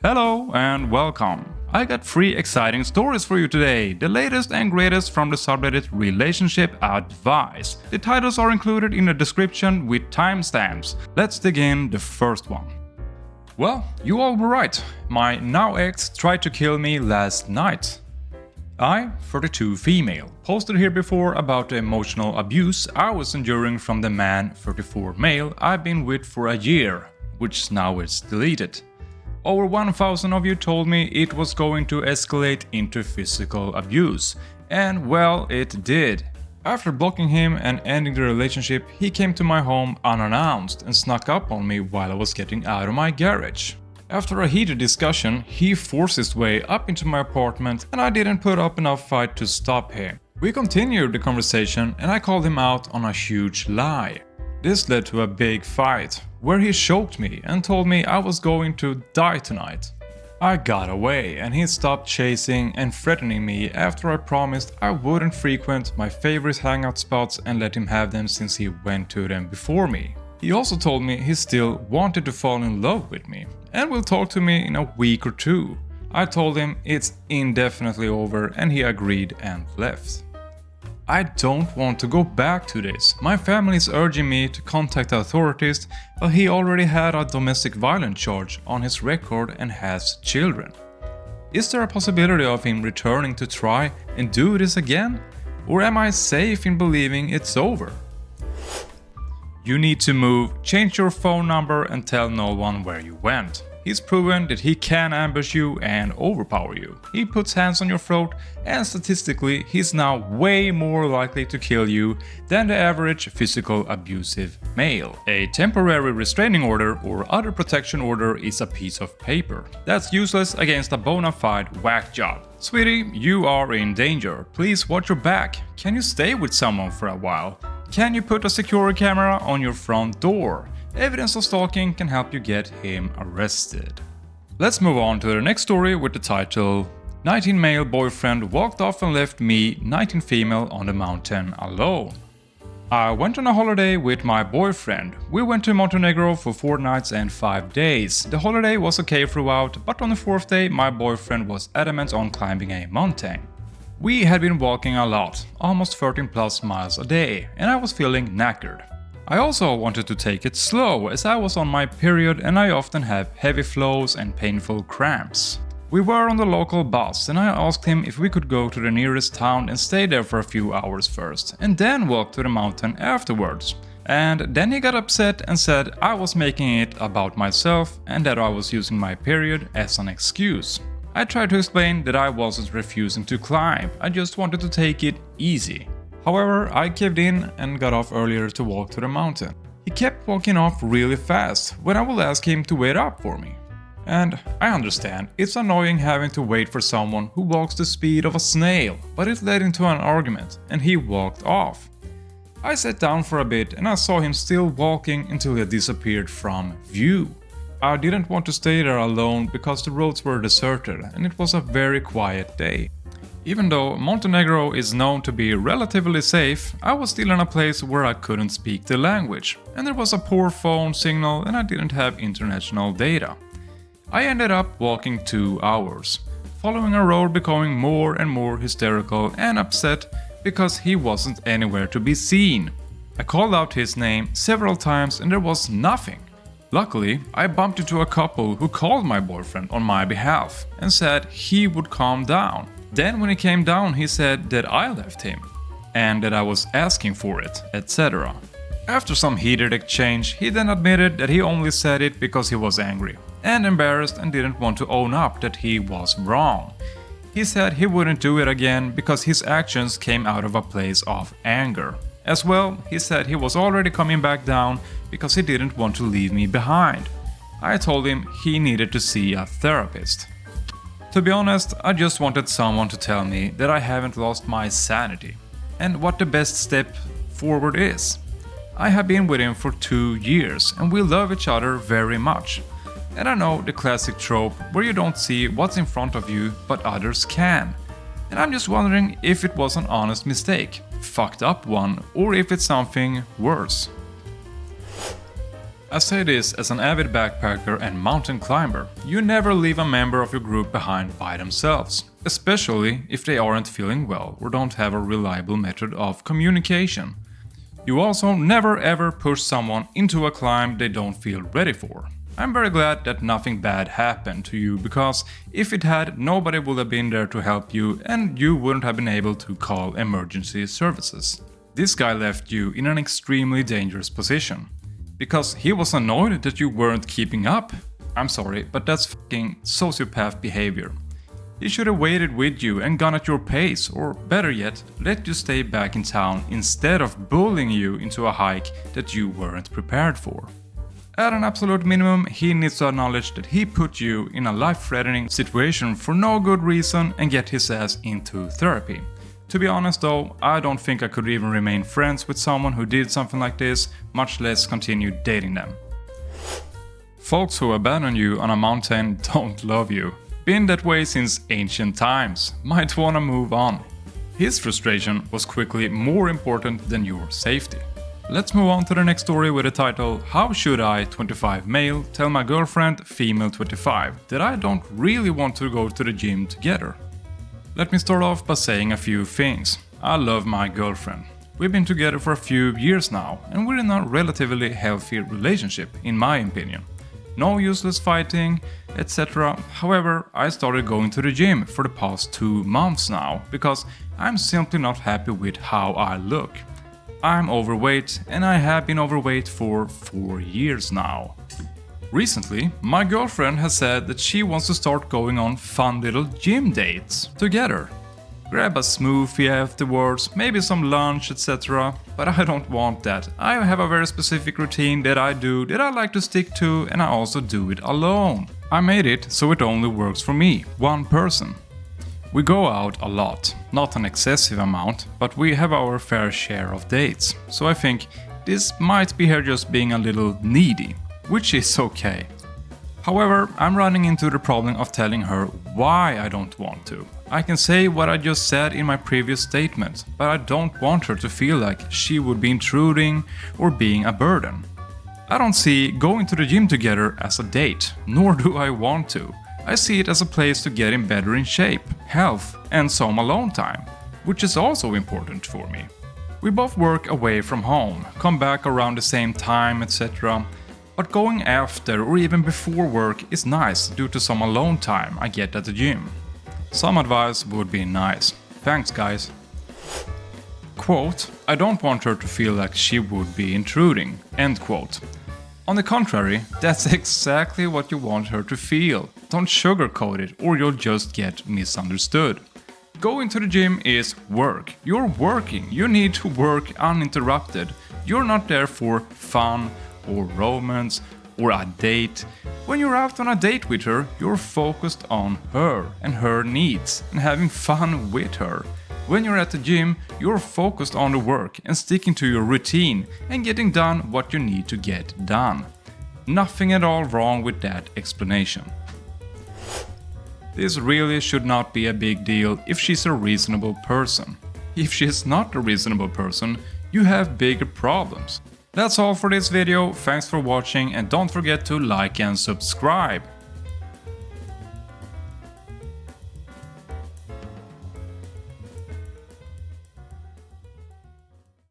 Hello and welcome. I got 3 exciting stories for you today, the latest and greatest from the subreddit Relationship Advice. The titles are included in the description with timestamps. Let's dig in the first one. Well, you all were right. My now ex tried to kill me last night. I, 32 female, posted here before about the emotional abuse I was enduring from the man, 34 male, I've been with for a year, which now is deleted. Over 1,000 of you told me it was going to escalate into physical abuse, and well, it did. After blocking him and ending the relationship, he came to my home unannounced and snuck up on me while I was getting out of my garage. After a heated discussion, he forced his way up into my apartment and I didn't put up enough fight to stop him. We continued the conversation and I called him out on a huge lie. This led to a big fight, where he choked me and told me I was going to die tonight. I got away and he stopped chasing and threatening me after I promised I wouldn't frequent my favorite hangout spots and let him have them since he went to them before me. He also told me he still wanted to fall in love with me and will talk to me in a week or 2. I told him it's indefinitely over and he agreed and left. I don't want to go back to this. My family is urging me to contact the authorities, but he already had a domestic violence charge on his record and has children. Is there a possibility of him returning to try and do this again? Or am I safe in believing it's over? You need to move, change your phone number and tell no one where you went. He's proven that he can ambush you and overpower you. He puts hands on your throat and statistically he's now way more likely to kill you than the average physical abusive male. A temporary restraining order or other protection order is a piece of paper that's useless against a bona fide whack job. Sweetie, you are in danger. Please watch your back. Can you stay with someone for a while? Can you put a security camera on your front door? Evidence of stalking can help you get him arrested. Let's move on to the next story with the title 19 male boyfriend walked off and left me, 19 female, on the mountain alone. I went on a holiday with my boyfriend. We went to Montenegro for 4 nights and 5 days. The holiday was okay throughout, but on the 4th day my boyfriend was adamant on climbing a mountain. We had been walking a lot, almost 13 plus miles a day, and I was feeling knackered. I also wanted to take it slow as I was on my period and I often have heavy flows and painful cramps. We were on the local bus and I asked him if we could go to the nearest town and stay there for a few hours first and then walk to the mountain afterwards. And then he got upset and said I was making it about myself and that I was using my period as an excuse. I tried to explain that I wasn't refusing to climb, I just wanted to take it easy. However, I caved in and got off earlier to walk to the mountain. He kept walking off really fast when I would ask him to wait up for me. And I understand, it's annoying having to wait for someone who walks the speed of a snail, but it led into an argument and he walked off. I sat down for a bit and I saw him still walking until he had disappeared from view. I didn't want to stay there alone because the roads were deserted and it was a very quiet day. Even though Montenegro is known to be relatively safe, I was still in a place where I couldn't speak the language, and there was a poor phone signal and I didn't have international data. I ended up walking 2 hours, following a road becoming more and more hysterical and upset because he wasn't anywhere to be seen. I called out his name several times and there was nothing. Luckily, I bumped into a couple who called my boyfriend on my behalf and said he would calm down. Then when he came down he said that I left him and that I was asking for it, etc. After some heated exchange, he then admitted that he only said it because he was angry and embarrassed and didn't want to own up that he was wrong. He said he wouldn't do it again because his actions came out of a place of anger. As well, he said he was already coming back down because he didn't want to leave me behind. I told him he needed to see a therapist. To be honest, I just wanted someone to tell me that I haven't lost my sanity and what the best step forward is. I have been with him for 2 years and we love each other very much. And I know the classic trope where you don't see what's in front of you but others can. And I'm just wondering if it was an honest mistake, fucked up one, or if it's something worse. I say this as an avid backpacker and mountain climber. You never leave a member of your group behind by themselves, especially if they aren't feeling well or don't have a reliable method of communication. You also never ever push someone into a climb they don't feel ready for. I'm very glad that nothing bad happened to you, because if it had, nobody would have been there to help you and you wouldn't have been able to call emergency services. This guy left you in an extremely dangerous position because he was annoyed that you weren't keeping up. I'm sorry, but that's fucking sociopath behavior. He should have waited with you and gone at your pace, or better yet, let you stay back in town instead of bullying you into a hike that you weren't prepared for. At an absolute minimum, he needs to acknowledge that he put you in a life-threatening situation for no good reason and get his ass into therapy. To be honest though, I don't think I could even remain friends with someone who did something like this, much less continue dating them. Folks who abandon you on a mountain don't love you. Been that way since ancient times, might wanna move on. His frustration was quickly more important than your safety. Let's move on to the next story with the title "How should I, 25 male, tell my girlfriend, female 25, that I don't really want to go to the gym together?" Let me start off by saying a few things. I love my girlfriend. We've been together for a few years now and we're in a relatively healthy relationship, in my opinion. No useless fighting, etc. However, I started going to the gym for the past 2 months now because I'm simply not happy with how I look. I'm overweight and I have been overweight for 4 years now. Recently, my girlfriend has said that she wants to start going on fun little gym dates together. Grab a smoothie afterwards, maybe some lunch, etc. But I don't want that. I have a very specific routine that I do that I like to stick to, and I also do it alone. I made it so it only works for me, one person. We go out a lot, not an excessive amount, but we have our fair share of dates. So I think this might be her just being a little needy, which is okay. However, I'm running into the problem of telling her why I don't want to. I can say what I just said in my previous statement, but I don't want her to feel like she would be intruding or being a burden. I don't see going to the gym together as a date, nor do I want to. I see it as a place to get in better in shape, health, and some alone time, which is also important for me. We both work away from home, come back around the same time, etc. But going after or even before work is nice due to some alone time I get at the gym. Some advice would be nice. Thanks guys. Quote, "I don't want her to feel like she would be intruding." End quote. On the contrary, that's exactly what you want her to feel. Don't sugarcoat it or you'll just get misunderstood. Going to the gym is work. You're working. You need to work uninterrupted. You're not there for fun or romance or a date. When you're out on a date with her, you're focused on her and her needs and having fun with her. When you're at the gym, you're focused on the work and sticking to your routine and getting done what you need to get done. Nothing at all wrong with that explanation. This really should not be a big deal if she's a reasonable person. If she's not a reasonable person, you have bigger problems. That's all for this video, thanks for watching and don't forget to like and subscribe.